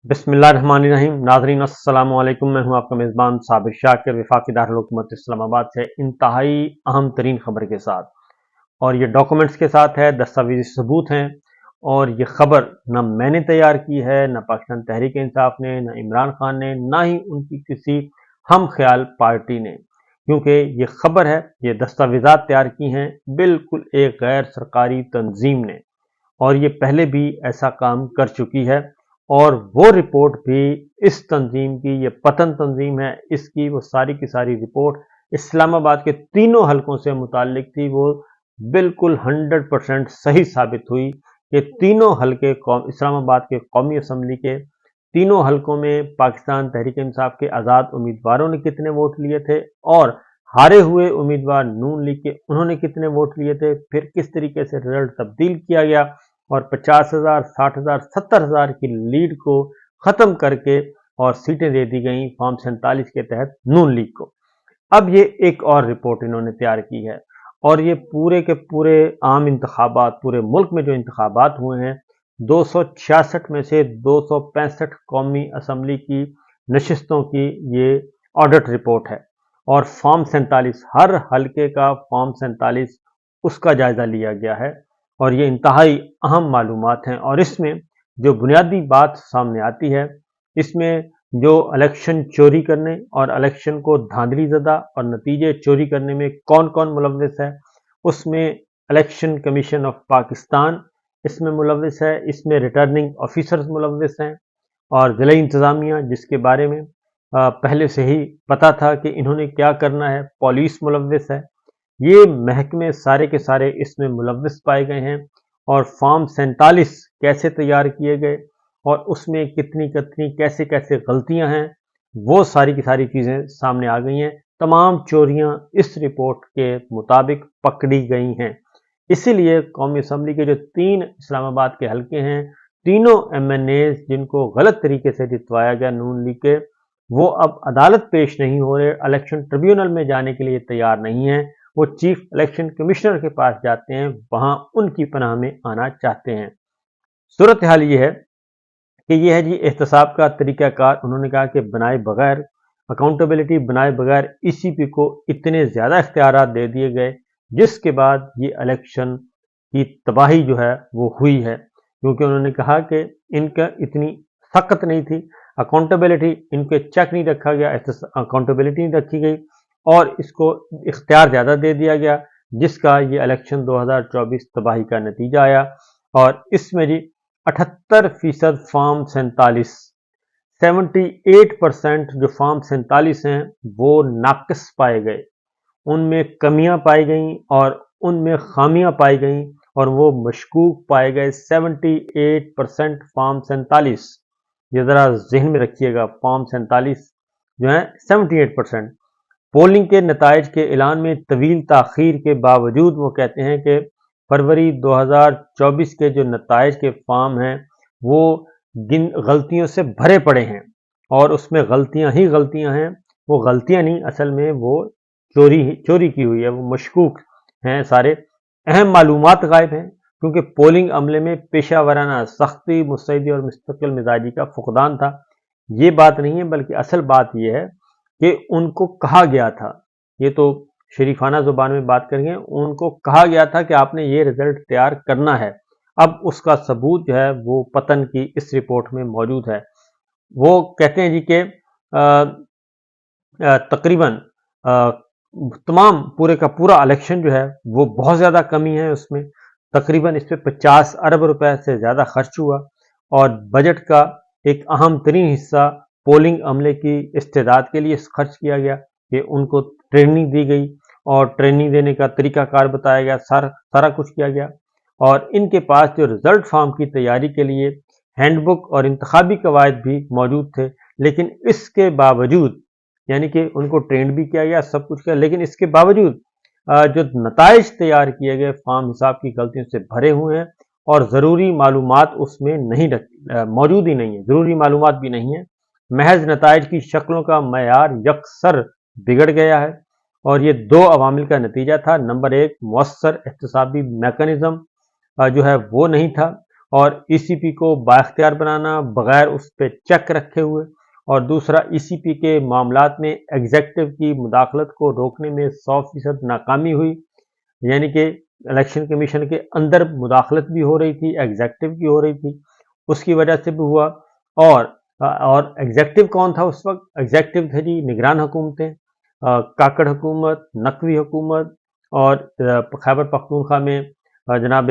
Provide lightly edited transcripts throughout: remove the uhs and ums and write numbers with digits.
बिस्मिल्लाहिर्रहमानिर्रहीम। नाज़रीन अस्सलाम वालेकुम। मैं हूं आपका मेज़बान साबिर शाकिर, वफाकी दारुल हुकूमत इस्लामाबाद से इंतहाई अहम तरीन खबर के साथ, और ये डॉक्यूमेंट्स के साथ है, दस्तावेजी सबूत हैं। और ये खबर न मैंने तैयार की है, न पाकिस्तान तहरीक इंसाफ ने, न इमरान खान ने, ना ही उनकी किसी हम ख्याल पार्टी ने, क्योंकि ये खबर है, ये दस्तावेजात तैयार की हैं बिल्कुल एक गैर सरकारी तंजीम ने, और ये पहले भी ऐसा काम कर चुकी है। और वो रिपोर्ट भी इस तंजीम की, ये पतन तंजीम है, इसकी वो सारी की सारी रिपोर्ट इस्लामाबाद के तीनों हलकों से मुताल्लिक थी। वो बिल्कुल 100% सही साबित हुई कि तीनों हलके इस्लामाबाद के कौमी असम्बली के तीनों हलकों में पाकिस्तान तहरीक इंसाफ के आज़ाद उम्मीदवारों ने कितने वोट लिए थे, और हारे हुए उम्मीदवार नून लीग के उन्होंने कितने वोट लिए थे, फिर किस तरीके से रिजल्ट तब्दील किया गया और 50,000, 60,000, 70,000 की लीड को खत्म करके और सीटें दे दी गई फॉर्म 47 के तहत नून लीग को। अब ये एक और रिपोर्ट इन्होंने तैयार की है, और ये पूरे के पूरे आम इंतखाबात, पूरे मुल्क में जो इंतखाबात हुए हैं, 266 में से 265 कौमी असम्बली की नशिस्तों की ये ऑडिट रिपोर्ट है। और फॉर्म 47, हर हलके का फॉर्म 47, उसका जायजा लिया गया है, और ये इंतहाई अहम मालूमात हैं। और इसमें जो बुनियादी बात सामने आती है, इसमें जो इलेक्शन चोरी करने और इलेक्शन को धांधली ज़दा और नतीजे चोरी करने में कौन कौन मुलव्विस है, उसमें इलेक्शन कमीशन ऑफ पाकिस्तान इसमें मुलव्विस है, इसमें रिटर्निंग ऑफिसर्स मुलव्विस हैं, और ज़िला इंतज़ामिया जिसके बारे में पहले से ही पता था कि इन्होंने क्या करना है, पुलिस मुलव्विस है। ये महकमे सारे के सारे इसमें मुलव्विस पाए गए हैं। और फॉर्म 47 कैसे तैयार किए गए और उसमें कितनी कितनी कैसे कैसे गलतियां हैं, वो सारी की सारी चीज़ें सामने आ गई हैं। तमाम चोरियां इस रिपोर्ट के मुताबिक पकड़ी गई हैं। इसीलिए कौमी असम्बली के जो 3 इस्लामाबाद के हलके हैं, तीनों MNA जिनको गलत तरीके से जितवाया गया नून लीग के, वो अब अदालत पेश नहीं हो रहे, इलेक्शन ट्रिब्यूनल में जाने के लिए तैयार नहीं है। वो चीफ इलेक्शन कमिश्नर के पास जाते हैं, वहां उनकी पनाह में आना चाहते हैं। सूरत हाल ये है कि यह है जी एहतसाब का तरीकाकार। उन्होंने कहा कि बनाए बगैर अकाउंटेबिलिटी, बनाए बगैर ECP को इतने ज़्यादा इख्तियारात दे दिए गए, जिसके बाद ये इलेक्शन की तबाही जो है वो हुई है। क्योंकि उन्होंने कहा कि इनका इतनी सख्त नहीं थी अकाउंटेबिलिटी, इनके चेक नहीं रखा गया, अकाउंटेबिलिटी नहीं रखी गई, और इसको इख्तियार ज़्यादा दे दिया गया, जिसका ये इलेक्शन 2024 तबाही का नतीजा आया। और इसमें जी 78% फॉर्म 47, 78% जो फॉर्म 47 हैं वो नाक़िस पाए गए, उनमें कमियां पाई गईं और उनमें खामियां पाई गईं, और वो मशकूक पाए गए। 78% फॉर्म 47, ये ज़रा जहन में रखिएगा, फॉर्म 47 जो है 78%। पोलिंग के नताइज के ऐलान में तवील ताख़ीर के बावजूद वो कहते हैं कि फरवरी 2024 के जो नताइज के फॉर्म हैं वो गलतियों से भरे पड़े हैं, और उसमें गलतियां ही गलतियां हैं। वो गलतियां नहीं, असल में वो चोरी की हुई है, वो मशकूक हैं सारे। अहम मालूमात गायब हैं, क्योंकि पोलिंग अमले में पेशा वराना सख्ती, मुस्तैदी और मुस्तकिल मिजाजी का फुकदान था। ये बात नहीं है, बल्कि असल बात यह है कि उनको कहा गया था, ये तो शरीफाना जुबान में बात करेंगे, उनको कहा गया था कि आपने ये रिजल्ट तैयार करना है। अब उसका सबूत जो है वो पतन की इस रिपोर्ट में मौजूद है। वो कहते हैं जी कि तकरीबन तमाम पूरे का पूरा इलेक्शन जो है वो बहुत ज़्यादा कमी है उसमें। तकरीबन इस पर 50 अरब रुपए से ज़्यादा खर्च हुआ, और बजट का एक अहम तरीन हिस्सा पोलिंग अमले की इस्तेदाद के लिए खर्च किया गया, कि उनको ट्रेनिंग दी गई और ट्रेनिंग देने का तरीकाकार बताया गया, सारा कुछ किया गया। और इनके पास जो रिजल्ट फॉर्म की तैयारी के लिए हैंडबुक और इंतखाबी कवायद भी मौजूद थे, लेकिन इसके बावजूद, यानी कि उनको ट्रेंड भी किया गया, सब कुछ किया, लेकिन इसके बावजूद जो नताइज तैयार किए गए फॉर्म हिसाब की गलतियों से भरे हुए हैं, और ज़रूरी मालूमात उसमें नहीं मौजूद ही नहीं है, ज़रूरी मालूमात भी नहीं है। महज नताइज की शक्लों का मयार यकसर बिगड़ गया है, और ये 2 अवामिल का नतीजा था। नंबर 1, मौसर एहतसाबी मैकेनिज़्म जो है वो नहीं था, और ईसीपी को बाख्तियार बनाना बगैर उस पर चेक रखे हुए, और दूसरा ईसीपी के मामलात में एग्जेक्टिव की मुदाखलत को रोकने में 100% नाकामी हुई, यानी कि इलेक्शन कमीशन के अंदर मुदाखलत भी हो रही थी, एग्जेक्टिव की हो रही थी, उसकी वजह से भी हुआ। और एग्जेक्टिव कौन था उस वक्त? एग्जेक्टिव थे जी निगरान हुकूमतें, काकड़ हुकूमत, नकवी हुकूमत, और खैबर पख्तूनख्वा में जनाब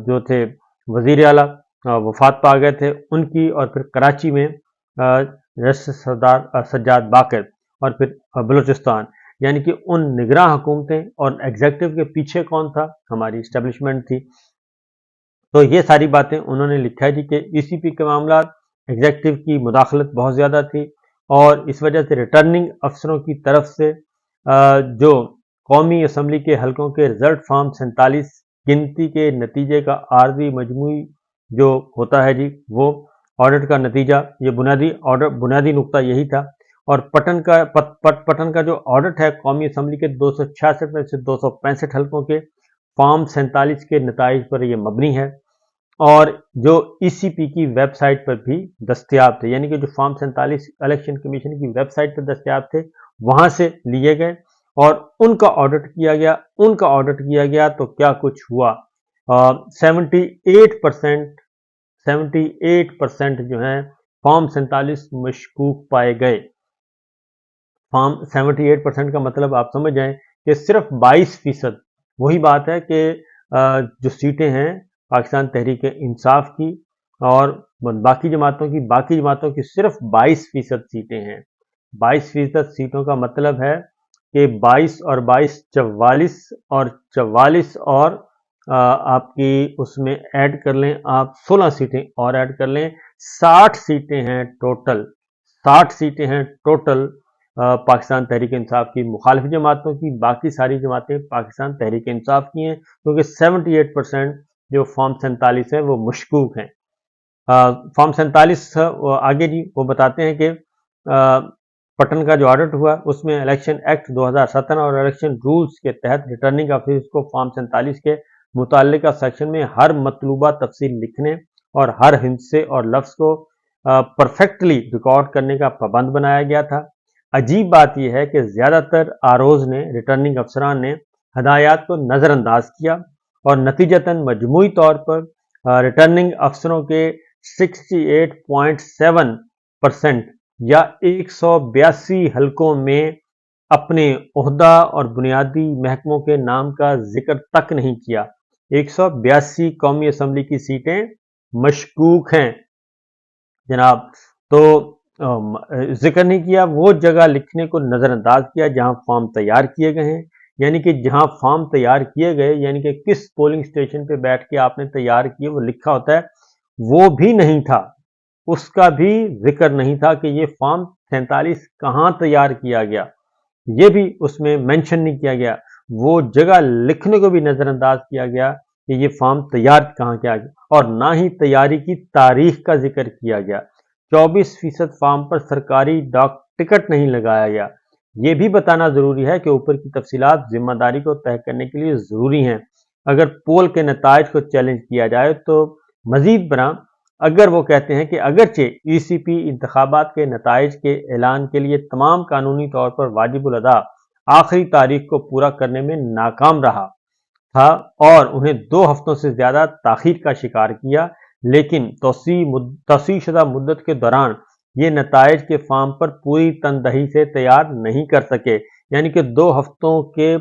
जो थे वजीर आला वफात पा गए थे उनकी, और फिर कराची में सरदार सज्जाद बाकर, और फिर बलूचिस्तान, यानी कि उन निगरान हुकूमतें। और एग्जेक्टिव के पीछे कौन था? हमारी इस्टेब्लिशमेंट थी। तो ये सारी बातें उन्होंने लिखा है जी कि ईसीपी के मामला एग्जेक्टिव की मुदाखलत बहुत ज़्यादा थी, और इस वजह से रिटर्निंग अफसरों की तरफ से जो कौमी असम्बली के हलकों के रिजल्ट फॉर्म 47 गिनती के नतीजे का आर्जी मजमूई जो होता है जी, वो ऑडिट का नतीजा, ये बुनियादी नुकता यही था। और पटन का जो ऑडिट है कौमी असम्बली के 266 में से 265 हलकों के फॉर्म 47 के नताइज पर यह मबनी है, और जो ईसीपी की वेबसाइट पर भी दस्तयाब थे, यानी कि जो फॉर्म 47 इलेक्शन कमीशन की वेबसाइट पर दस्तयाब थे वहां से लिए गए और उनका ऑडिट किया गया। तो क्या कुछ हुआ? 78% जो है फॉर्म 47 मशकूक पाए गए। फॉर्म 78% का मतलब आप समझ जाएं कि सिर्फ 22%, वही बात है कि जो सीटें हैं पाकिस्तान तहरीक इंसाफ की और बाकी जमातों की सिर्फ 22% सीटें हैं। 22% सीटों का मतलब है कि 22 और 22 44, और 44 और आपकी उसमें ऐड कर लें आप 16 सीटें और ऐड कर लें, 60 सीटें हैं टोटल। 60 सीटें हैं टोटल पाकिस्तान तहरीक इंसाफ की मुखालिफ जमातों की। बाकी सारी जमातें पाकिस्तान तहरीक इंसाफ की हैं, क्योंकि 78% जो फॉर्म 47 है वो मशकूक हैं। फॉर्म 47 आगे जी वो बताते हैं कि पटन का जो ऑडिट हुआ उसमें इलेक्शन एक्ट 2017 और इलेक्शन रूल्स के तहत रिटर्निंग ऑफिस को फॉर्म 47 के मुताल्लिका सेक्शन में हर मतलूबा तफसील लिखने और हर हिस्से और लफ्ज को परफेक्टली रिकॉर्ड करने का पाबंद बनाया गया था। अजीब बात यह है कि ज्यादातर आरोज ने, रिटर्निंग अफसरान ने हदायत को नजरअंदाज किया और नतीजतन मजमूई तौर पर रिटर्निंग अफसरों के 68.7% या 182 हलकों में अपने ओहदा और बुनियादी महकमों के नाम का जिक्र तक नहीं किया। 182 कौमी असम्बली की सीटें मशकूक हैं जनाब, तो जिक्र नहीं किया, वो जगह लिखने को नजरअंदाज किया जहां फॉर्म तैयार किए गए हैं। यानी कि जहां फॉर्म तैयार किए गए, यानी कि किस पोलिंग स्टेशन पे बैठ के आपने तैयार किए वो लिखा होता है, वो भी नहीं था, उसका भी जिक्र नहीं था कि ये फॉर्म 47 कहां तैयार किया गया, ये भी उसमें मेंशन नहीं किया गया। वो जगह लिखने को भी नजरअंदाज किया गया कि ये फॉर्म तैयार कहां किया गया, और ना ही तैयारी की तारीख का जिक्र किया गया। 24% फॉर्म पर सरकारी डाक टिकट नहीं लगाया गया। ये भी बताना जरूरी है कि ऊपर की तफसीलात जिम्मेदारी को तय करने के लिए जरूरी हैं। अगर पोल के नताइज को चैलेंज किया जाए तो मजीद बराम, अगर वो कहते हैं कि अगरचे ईसीपी इंतखाबात के नताइज के ऐलान के लिए तमाम कानूनी तौर पर वाजिबुल अदा आखिरी तारीख को पूरा करने में नाकाम रहा था और उन्हें 2 हफ्तों से ज्यादा ताखीर का शिकार किया, लेकिन तोसी शुदा मुद्दत के दौरान ये नताइज के फॉर्म पर पूरी तनदही से तैयार नहीं कर सके। यानी कि 2 हफ्तों के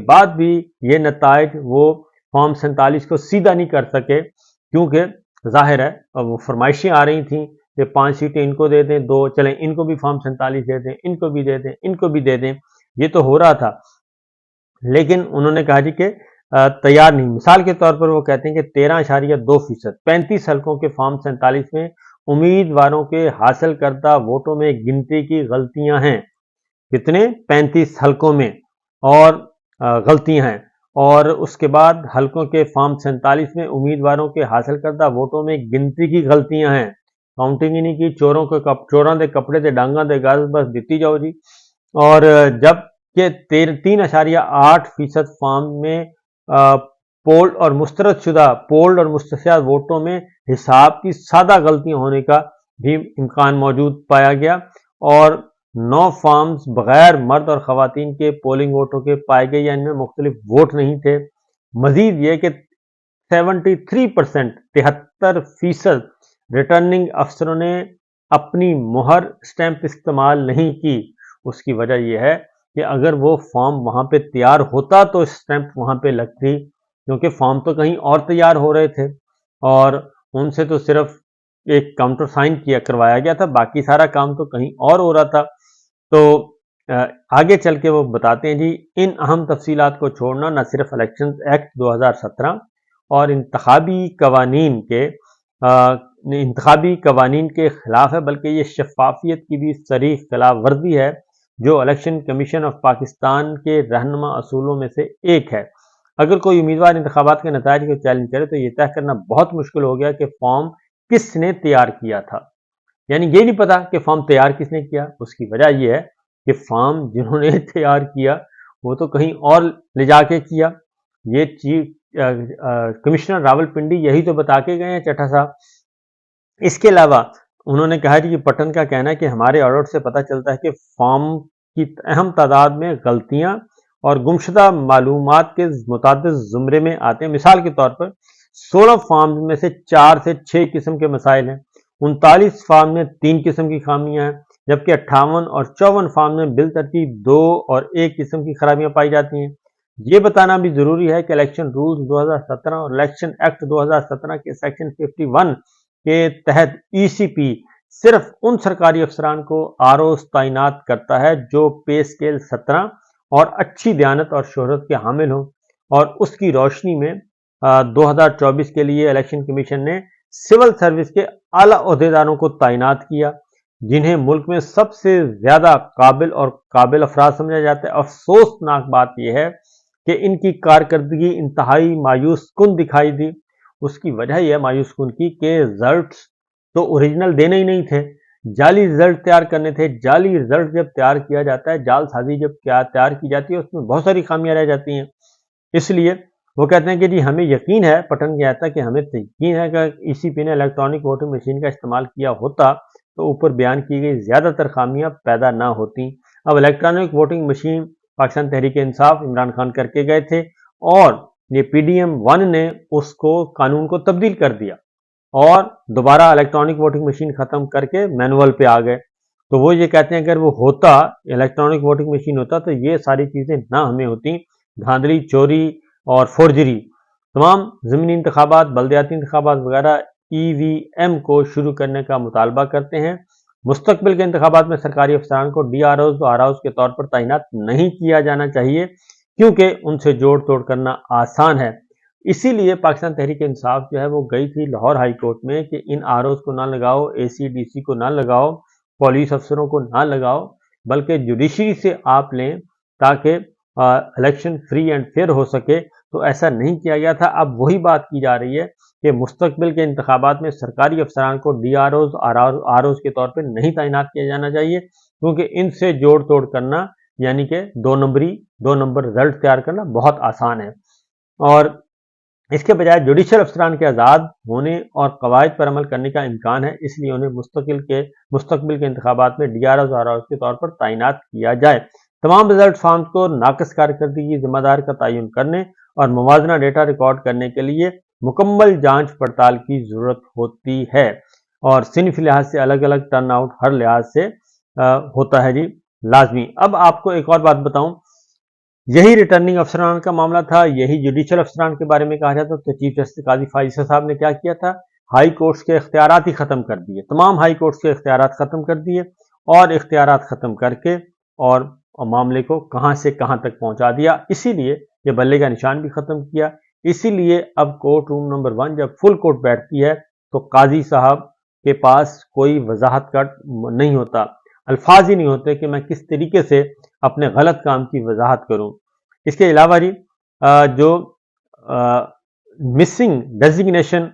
बाद भी ये नताइज वो फॉर्म 47 को सीधा नहीं कर सके, क्योंकि जाहिर है वो फरमाइशें आ रही थी कि 5 सीटें इनको दे दें, 2 चलें इनको भी फॉर्म 47 दे दें, इनको भी दे दें, इनको भी दे दें, ये तो हो रहा था। लेकिन उन्होंने कहा जी कि तैयार नहीं। मिसाल के तौर पर वो कहते हैं कि 13.2%, 35 हलकों के फॉर्म 47 में उम्मीदवारों के हासिल करदा वोटों में गिनती की गलतियां हैं। कितने? 35 हलकों में और गलतियां हैं। और उसके बाद हलकों के फॉर्म 47 में उम्मीदवारों के हासिल करदा वोटों में गिनती की गलतियां हैं। काउंटिंग ही नहीं की, चोरों के कपड़े से डांगा दे गल बस दिती जाओ जी। और जब कि 3.8% फॉर्म में پولڈ اور مسترد شدہ پولڈ اور مستشار ووٹوں میں حساب کی سادہ غلطیاں ہونے کا بھی امکان موجود پایا گیا، اور 9 فارمز بغیر مرد اور خواتین کے پولنگ ووٹوں کے پائے گئے، یا ان میں مختلف ووٹ نہیں تھے۔ مزید یہ کہ 73% ریٹرننگ افسروں نے اپنی مہر اسٹیمپ استعمال نہیں کی۔ اس کی وجہ یہ ہے کہ اگر وہ فارم وہاں پہ تیار ہوتا تو اسٹیمپ وہاں پہ لگتی، کیونکہ فارم تو کہیں اور تیار ہو رہے تھے اور ان سے تو صرف ایک کاؤنٹر سائن کروایا گیا تھا، باقی سارا کام تو کہیں اور ہو رہا تھا۔ تو آگے چل کے وہ بتاتے ہیں جی، ان اہم تفصیلات کو چھوڑنا نہ صرف الیکشن ایکٹ 2017 اور انتخابی قوانین کے خلاف ہے، بلکہ یہ شفافیت کی بھی صریح خلاف ورزی ہے، جو الیکشن کمیشن آف پاکستان کے رہنما اصولوں میں سے ایک ہے۔ اگر کوئی امیدوار انتخابات کے نتائج کو چیلنج کرے تو یہ طے کرنا بہت مشکل ہو گیا کہ فارم کس نے تیار کیا تھا، یعنی یہ نہیں پتا کہ فارم تیار کس نے کیا۔ اس کی وجہ یہ ہے کہ فارم جنہوں نے تیار کیا وہ تو کہیں اور لے جا کے کیا۔ یہ چیف کمشنر راولپنڈی یہی تو بتا کے گئے ہیں چٹھا صاحب۔ اس کے علاوہ انہوں نے کہا کہ پٹن کا کہنا ہے کہ ہمارے آڈٹ سے پتہ چلتا ہے کہ فارم کی اہم تعداد میں غلطیاں اور گمشدہ معلومات کے متعدد زمرے میں آتے ہیں۔ مثال کے طور پر 16 فارم میں سے 4 سے 6 قسم کے مسائل ہیں، 39 فارم میں 3 قسم کی خامیاں ہیں، جبکہ 58 اور 54 فارم میں بالترتیب 2 اور 1 قسم کی خرابیاں پائی جاتی ہیں۔ یہ بتانا بھی ضروری ہے کہ الیکشن رولز 2017 اور الیکشن ایکٹ 2017 کے سیکشن 51 کے تحت ای سی پی صرف ان سرکاری افسران کو آروز تعینات کرتا ہے جو پے اسکیل 17 اور اچھی دیانت اور شہرت کے حامل ہوں، اور اس کی روشنی میں 2024 کے لیے الیکشن کمیشن نے سول سروس کے اعلیٰ عہدیداروں کو تعینات کیا، جنہیں ملک میں سب سے زیادہ قابل افراد سمجھا جاتا ہے۔ افسوسناک بات یہ ہے کہ ان کی کارکردگی انتہائی مایوس کن دکھائی دی۔ اس کی وجہ یہ مایوس کن کی کہ رزلٹس تو اوریجنل دینے ہی نہیں تھے، جعلی رزلٹ تیار کرنے تھے۔ جعلی رزلٹ جب تیار کیا جاتا ہے، جعل سازی جب تیار کی جاتی ہے، اس میں بہت ساری خامیاں رہ جاتی ہیں۔ اس لیے وہ کہتے ہیں کہ جی ہمیں یقین ہے، پٹن کہتا ہے کہ ہمیں یقین ہے کہ ای سی پی نے الیکٹرانک ووٹنگ مشین کا استعمال کیا ہوتا تو اوپر بیان کی گئی زیادہ تر خامیاں پیدا نہ ہوتی۔ اب electronic voting machine Pakistan Tehreek Insaf Imran Khan کر کے گئے تھے، اور یہ پی ڈی ایم 1 نے اس کو قانون کو تبدیل کر دیا اور دوبارہ الیکٹرانک ووٹنگ مشین ختم کر کے مینول پہ آ گئے۔ تو وہ یہ کہتے ہیں اگر وہ ہوتا، الیکٹرانک ووٹنگ مشین ہوتا، تو یہ ساری چیزیں نہ ہمیں ہوتی، دھاندلی، چوری اور فورجری۔ تمام ضمنی انتخابات، بلدیاتی انتخابات وغیرہ ای وی ایم کو شروع کرنے کا مطالبہ کرتے ہیں۔ مستقبل کے انتخابات میں سرکاری افسران کو ڈی آر اوز و آر اوز کے طور پر تعینات نہیں کیا جانا چاہیے، کیونکہ ان سے جوڑ توڑ کرنا آسان ہے۔ اسی لیے پاکستان تحریک انصاف جو ہے وہ گئی تھی لاہور ہائی کورٹ میں کہ ان آر اوز کو نہ لگاؤ، اے سی ڈی سی کو نہ لگاؤ، پولیس افسروں کو نہ لگاؤ، بلکہ جوڈیشری سے آپ لیں تاکہ الیکشن فری اینڈ فیئر ہو سکے۔ تو ایسا نہیں کیا گیا تھا۔ اب وہی بات کی جا رہی ہے کہ مستقبل کے انتخابات میں سرکاری افسران کو D R Os R Os کے طور پہ نہیں تعینات کیا جانا چاہیے، کیونکہ ان سے جوڑ توڑ کرنا یعنی کہ دو نمبر رزلٹ تیار کرنا بہت آسان ہے، اور اس کے بجائے جوڈیشل افسران کے آزاد ہونے اور قواعد پر عمل کرنے کا امکان ہے، اس لیے انہیں مستقبل کے انتخابات میں D R Os R Os کے طور پر تعینات کیا جائے۔ تمام رزلٹ فارمز کو ناقص کارکردگی ذمہ دار کا تعین کرنے اور موازنہ ڈیٹا ریکارڈ کرنے کے لیے مکمل جانچ پڑتال کی ضرورت ہوتی ہے، اور صنفی لحاظ سے الگ الگ ٹرن آؤٹ ہر لحاظ سے ہوتا ہے جی لازمی۔ اب آپ کو ایک اور بات بتاؤں، یہی ریٹرننگ افسران کا معاملہ تھا، یہی جوڈیشل افسران کے بارے میں کہا جاتا، تو چیف جسٹس قاضی فائز صاحب نے کیا کیا تھا؟ ہائی کورٹس کے اختیارات ہی ختم کر دیے، تمام ہائی کورٹس کے اختیارات ختم کر دیے، اور اختیارات ختم کر کے اور معاملے کو کہاں سے کہاں تک پہنچا دیا۔ اسی لیے یہ بلے کا نشان بھی ختم کیا۔ اسی لیے اب کورٹ روم نمبر 1 جب فل کورٹ بیٹھتی ہے تو قاضی صاحب کے پاس کوئی وضاحت کا نہیں ہوتا، الفاظ ہی نہیں ہوتے کہ میں کس طریقے سے اپنے غلط کام کی وضاحت کروں۔ اس کے علاوہ جی جو مسنگ ڈیزیگنیشن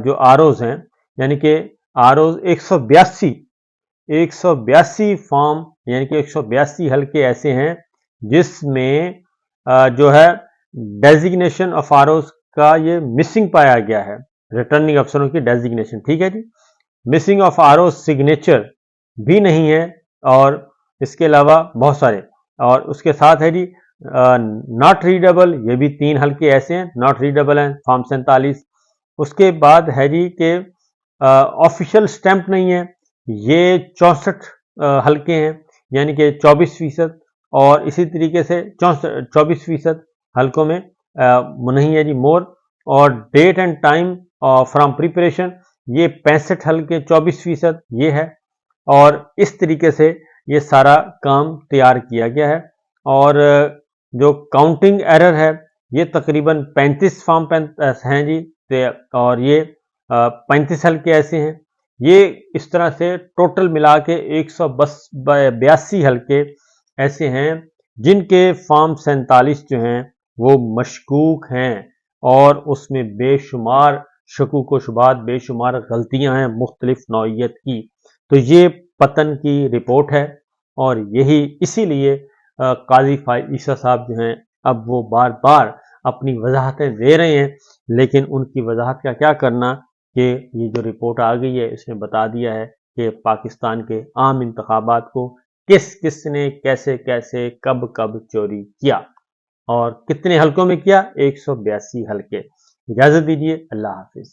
جو آر اوز ہیں، یعنی کہ آر اوز 182 فارم یعنی کہ 182 حلقے ایسے ہیں جس میں جو ہے ڈیزیگنیشن آف آر اوز का ये मिसिंग पाया गया है, रिटर्निंग अफसरों की डेजिग्नेशन, ठीक है जी। मिसिंग ऑफ आरओ सिग्नेचर भी नहीं है, और इसके अलावा बहुत सारे, और उसके साथ है जी नॉट रीडेबल, ये भी 3 हल्के ऐसे हैं नॉट रीडेबल हैं फॉर्म 47। उसके बाद है जी कि ऑफिशियल स्टैंप नहीं है, ये 64 हल्के हैं, यानी कि 24%, और इसी तरीके से 24% हल्कों में नहीं है जी मोर। और date and time from preparation, ये 65 हल्के 24% ये है। और इस तरीके से ये सारा काम तैयार किया गया है। और जो काउंटिंग एरर है, ये तकरीबन 35 फॉर्म हैं जी, और ये 35 हल्के ऐसे हैं। ये इस तरह से टोटल मिला के 182 हल्के ऐसे हैं जिनके फॉर्म 47 जो हैं वो मशकूक हैं, और उसमें बेशुमार शकूक व शुबात, बेशुमार गलतियां हैं मुख्तलिफ नौइयत की। तो ये पतन की रिपोर्ट है, और यही इसीलिए काजी फाइज ईसा साहब जो हैं अब वो बार बार अपनी वजाहतें दे रहे हैं, लेकिन उनकी वजाहत का क्या करना कि ये जो रिपोर्ट आ गई है इसने बता दिया है कि पाकिस्तान के आम इंतखाबात को किस किस ने कैसे कैसे कब कब चोरी किया, और कितने हल्कों में किया, 182 हल्के। इजाजत दीजिए, अल्लाह हाफिज।